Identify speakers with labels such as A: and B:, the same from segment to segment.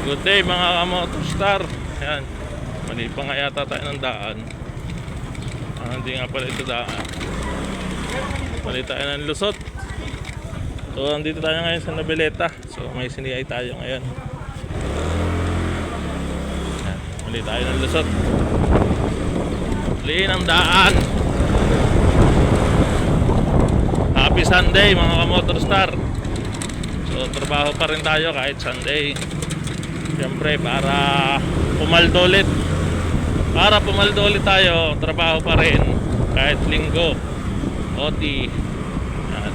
A: Good day mga ka-Motostar. Ayan, mali pa nga yata tayo ng daan. Hindi nga pala ito daan. Mali tayo ng lusot. So andito tayo ngayon sa Noveleta. So may siniyay tayo ngayon. Ayan, mali tayo ng lusot. Mali ng daan. Happy Sunday mga ka-Motostar. So trabaho pa rin tayo kahit Sunday. Siyempre para pumaldo ulit. Para pumaldo ulit tayo, trabaho pa rin kahit linggo. OT. Yan.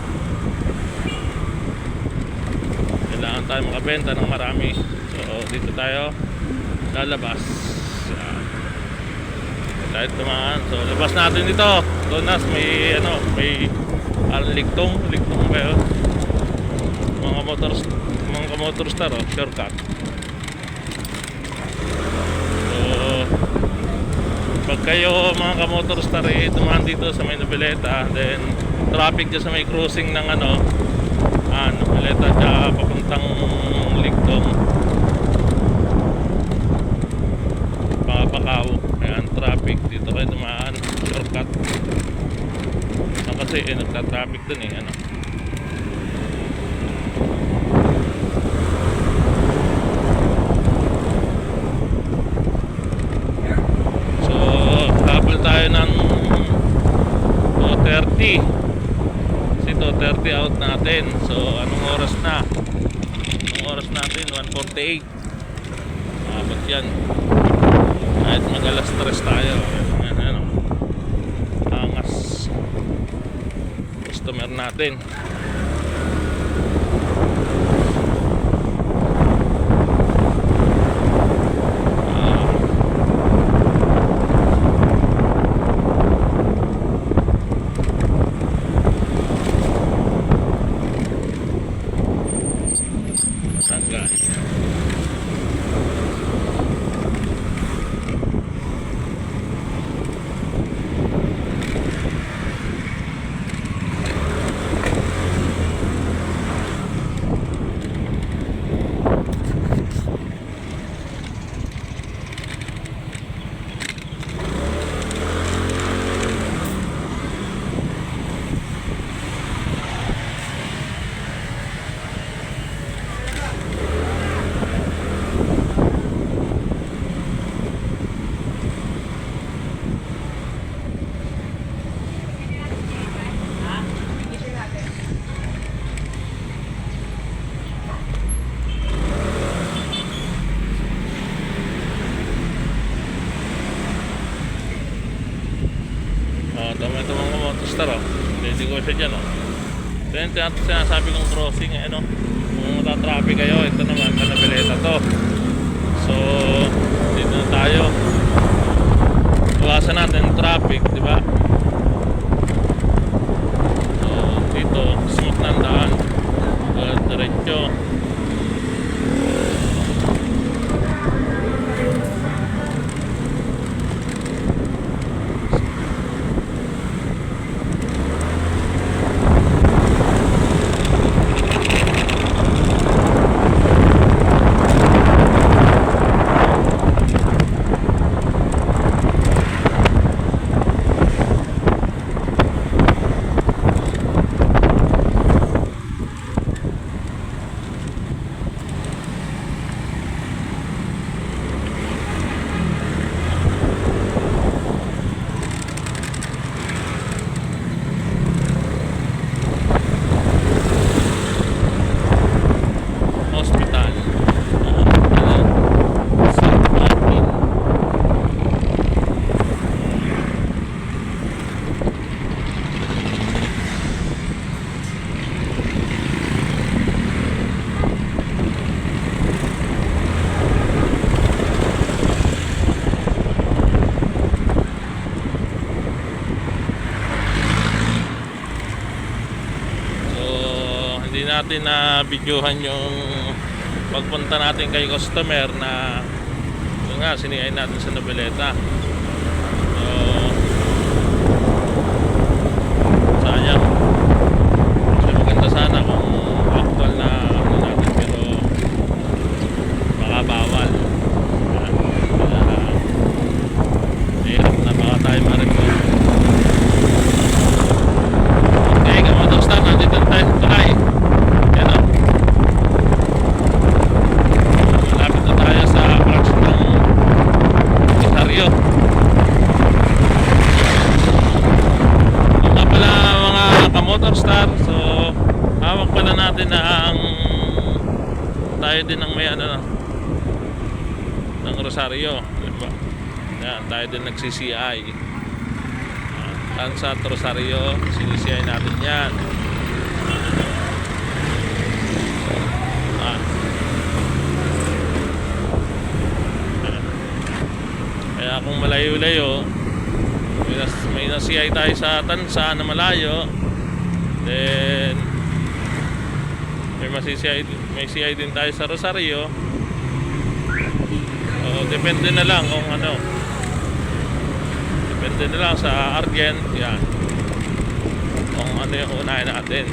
A: Kailangan tayo makabenta ng marami. So dito tayo lalabas. Yan. Kahit tumaan. So labas natin dito. Donas may may ligtong ba yun? Mga Motorstar shortcut. Pag kayo mga ka-Motorstar dumaan dito sa may Noveleta, then traffic dyan sa may crossing ng Noveleta dyan papuntang Ligtong Pangapakaw, ayan traffic dito kayo dumaan, shortcut kasi nagta-traffic dun tayo ng 2:30 kasi 2:30 out natin. So anong oras na? Anong oras natin? 1:48. Abot yan kahit mag alas 3 tayo. Angas customer natin. Ito mga Motostar hindi ko siya dyan then sinasabi kong crossing kung matatraffic kayo, ito naman sa Noveleta to. So dito na tayo, iwasan natin traffic, diba? So dito smooth na ang daan, diretso. Hindi natin na videohan yung pagpunta natin kay customer na yun nga siniyay natin sa Noveleta. So sayang kasi maganda sana kung actual na natin, pero baka bawal. tayo din ng may ano ng Rosario, diba? Yan, tayo din nag-CCI. Tansa at Rosario, CCI natin yan. Kaya kung malayo-layo, may na-CI tayo sa Tansa na malayo, then may CI din tayo sa Rosario. Depende na lang kung ano. Depende na lang sa Argent, yan. Kung ano yung unahin natin.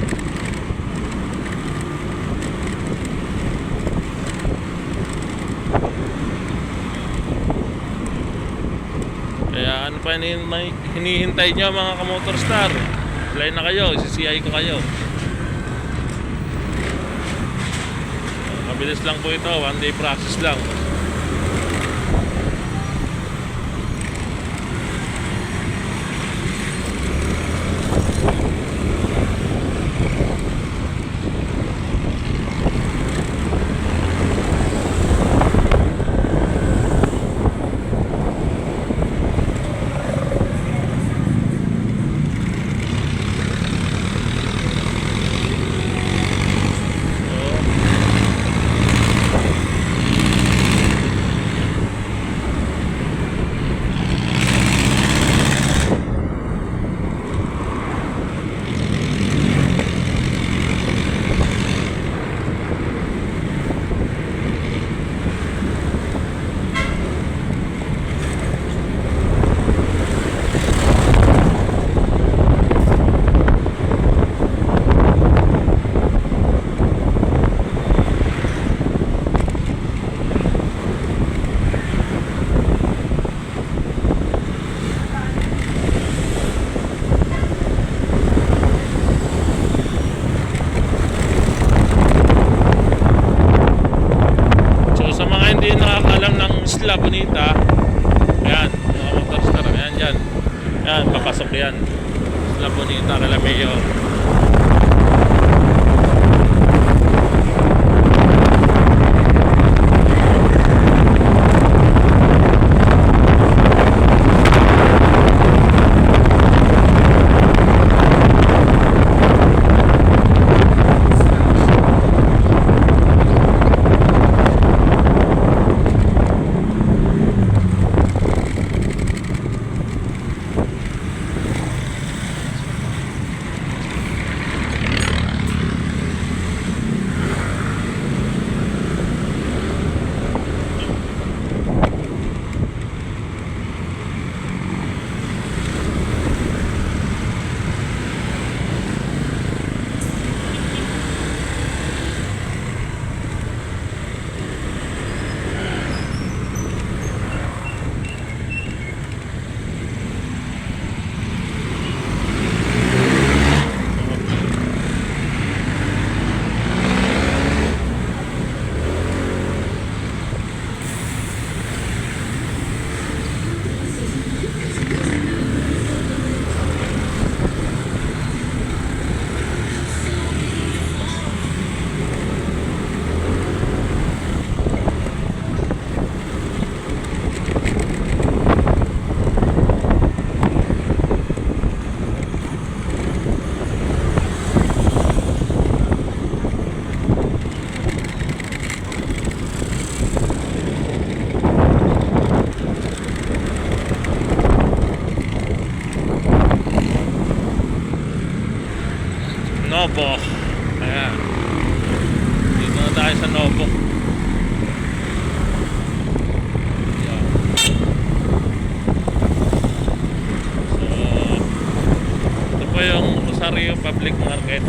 A: Kaya ano pa hinihintay nyo mga ka-Motor Star? Apply na kayo, CCI ko kayo. Mabilis lang po ito, 1 day process lang. Hindi nakakalam ng Isla Bonita, ayan, mga Motor Star, ayan dyan, ayan, papasok yan, Isla Bonita, Calameo. Novo. Ayan. Dito na tayo sa Novo. Ayan. So, ito po yung Rosario Public Market.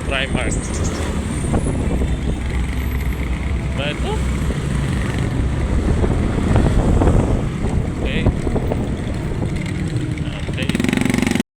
A: Primark. Ba ito?